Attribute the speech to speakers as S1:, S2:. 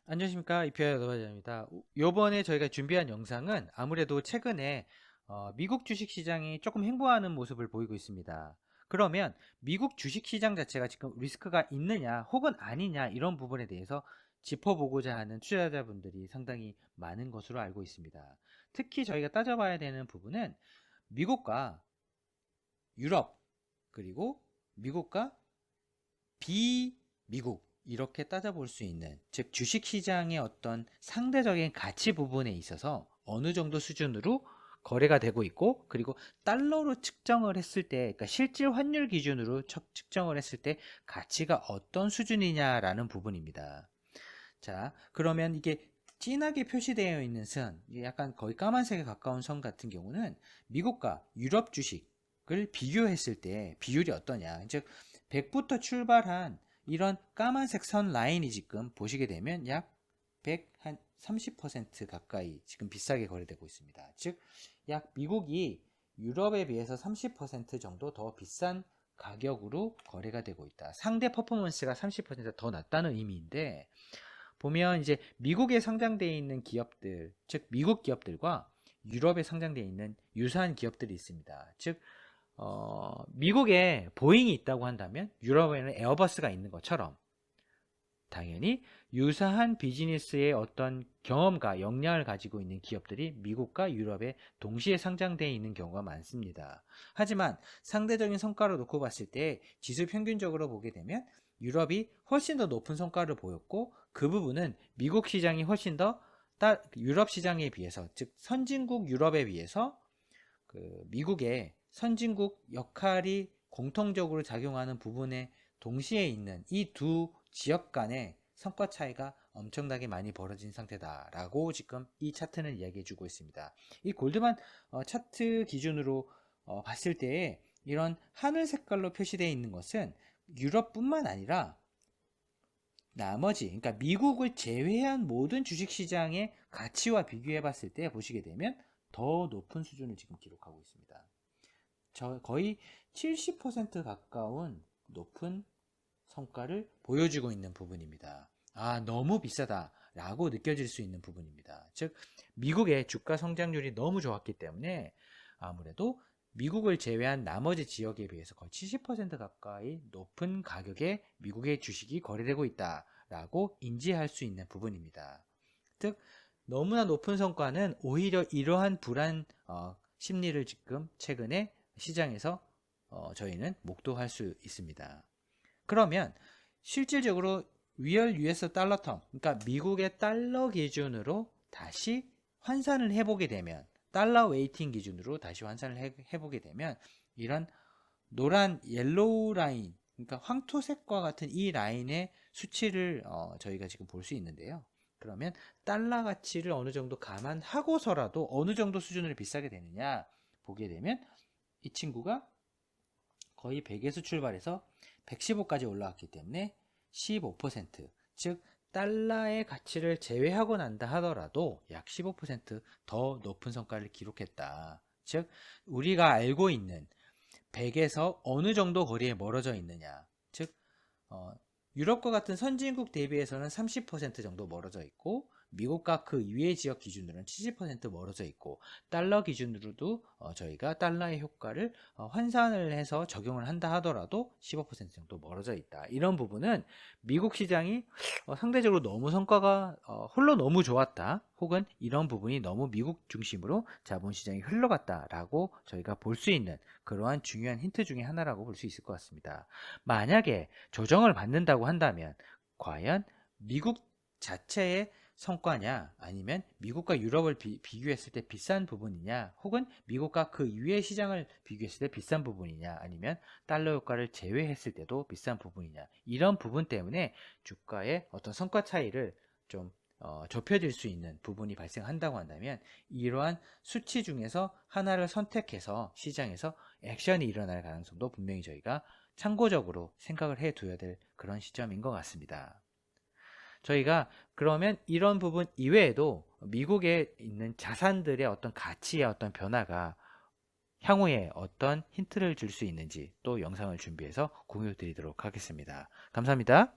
S1: 안녕하십니까, 이표의 노바자입니다. 요번에 저희가 준비한 영상은 아무래도 최근에 미국 주식시장이 조금 횡보하는 모습을 보이고 있습니다. 그러면 미국 주식시장 자체가 지금 리스크가 있느냐 혹은 아니냐, 이런 부분에 대해서 짚어보고자 하는 투자자분들이 상당히 많은 것으로 알고 있습니다. 특히 저희가 따져봐야 되는 부분은 미국과 유럽, 그리고 미국과 비미국, 이렇게 따져볼 수 있는, 즉 주식시장의 어떤 상대적인 가치 부분에 있어서 어느 정도 수준으로 거래가 되고 있고, 그리고 달러로 측정을 했을 때, 그러니까 실질 환율 기준으로 측정을 했을 때 가치가 어떤 수준이냐라는 부분입니다. 자, 그러면 이게 진하게 표시되어 있는 선, 이게 약간 거의 까만색에 가까운 선 같은 경우는 미국과 유럽 주식을 비교했을 때 비율이 어떠냐, 즉 100부터 출발한 이런 까만색 선 라인이 지금 보시게 되면 약 100, 한 30% 가까이 지금 비싸게 거래되고 있습니다. 즉 약 미국이 유럽에 비해서 30% 정도 더 비싼 가격으로 거래가 되고 있다. 상대 퍼포먼스가 30%더 낮다는 의미인데, 보면 이제 미국에 상장되어 있는 기업들, 즉 미국 기업들과 유럽에 상장되어 있는 유사한 기업들이 있습니다. 즉 미국에 보잉이 있다고 한다면 유럽에는 에어버스가 있는 것처럼, 당연히 유사한 비즈니스의 어떤 경험과 역량을 가지고 있는 기업들이 미국과 유럽에 동시에 상장되어 있는 경우가 많습니다. 하지만 상대적인 성과를 놓고 봤을 때 지수 평균적으로 보게 되면 유럽이 훨씬 더 높은 성과를 보였고, 그 부분은 미국 시장이 훨씬 더 유럽 시장에 비해서, 즉 선진국 유럽에 비해서 그 미국의 선진국 역할이 공통적으로 작용하는 부분에 동시에 있는 이 두 지역 간의 성과 차이가 엄청나게 많이 벌어진 상태다라고 지금 이 차트는 이야기해 주고 있습니다. 이 골드만 차트 기준으로 봤을 때 이런 하늘 색깔로 표시되어 있는 것은 유럽뿐만 아니라 나머지, 그러니까 미국을 제외한 모든 주식시장의 가치와 비교해 봤을 때 보시게 되면 더 높은 수준을 지금 기록하고 있습니다. 거의 70% 가까운 높은 성과를 보여주고 있는 부분입니다. 아, 너무 비싸다 라고 느껴질 수 있는 부분입니다. 즉 미국의 주가 성장률이 너무 좋았기 때문에 아무래도 미국을 제외한 나머지 지역에 비해서 거의 70% 가까이 높은 가격에 미국의 주식이 거래되고 있다라고 인지할 수 있는 부분입니다. 즉 너무나 높은 성과는 오히려 이러한 불안 심리를 지금 최근에 시장에서 저희는 목도할 수 있습니다. 그러면 실질적으로 리얼 US 달러 텀, 그러니까 미국의 달러 기준으로 다시 환산을 해보게 되면, 달러 웨이팅 기준으로 다시 환산을 해보게 되면 이런 노란 옐로우 라인, 그러니까 황토색과 같은 이 라인의 수치를 저희가 지금 볼 수 있는데요. 그러면 달러 가치를 어느 정도 감안하고서라도 어느 정도 수준으로 비싸게 되느냐 보게 되면 이 친구가 거의 100에서 출발해서 115까지 올라왔기 때문에 15%, 즉 달러의 가치를 제외하고 난다 하더라도 약 15%더 높은 성과를 기록했다. 즉 우리가 알고 있는 100에서 어느 정도 거리에 멀어져 있느냐, 즉 유럽과 같은 선진국 대비해서는 30% 정도 멀어져 있고, 미국과 그 이외의 지역 기준으로는 70% 멀어져 있고, 달러 기준으로도 저희가 달러의 효과를 환산을 해서 적용을 한다 하더라도 15% 정도 멀어져 있다. 이런 부분은 미국 시장이 상대적으로 너무 성과가 홀로 너무 좋았다, 혹은 이런 부분이 너무 미국 중심으로 자본시장이 흘러갔다라고 저희가 볼 수 있는 그러한 중요한 힌트 중에 하나라고 볼 수 있을 것 같습니다. 만약에 조정을 받는다고 한다면 과연 미국 자체의 성과냐, 아니면 미국과 유럽을 비교했을 때 비싼 부분이냐, 혹은 미국과 그 이외의 시장을 비교했을 때 비싼 부분이냐, 아니면 달러 효과를 제외했을 때도 비싼 부분이냐, 이런 부분 때문에 주가의 어떤 성과 차이를 좀 좁혀질 수 있는 부분이 발생한다고 한다면, 이러한 수치 중에서 하나를 선택해서 시장에서 액션이 일어날 가능성도 분명히 저희가 참고적으로 생각을 해 둬야 될 그런 시점인 것 같습니다. 저희가 그러면 이런 부분 이외에도 미국에 있는 자산들의 어떤 가치의 어떤 변화가 향후에 어떤 힌트를 줄 수 있는지 또 영상을 준비해서 공유 드리도록 하겠습니다. 감사합니다.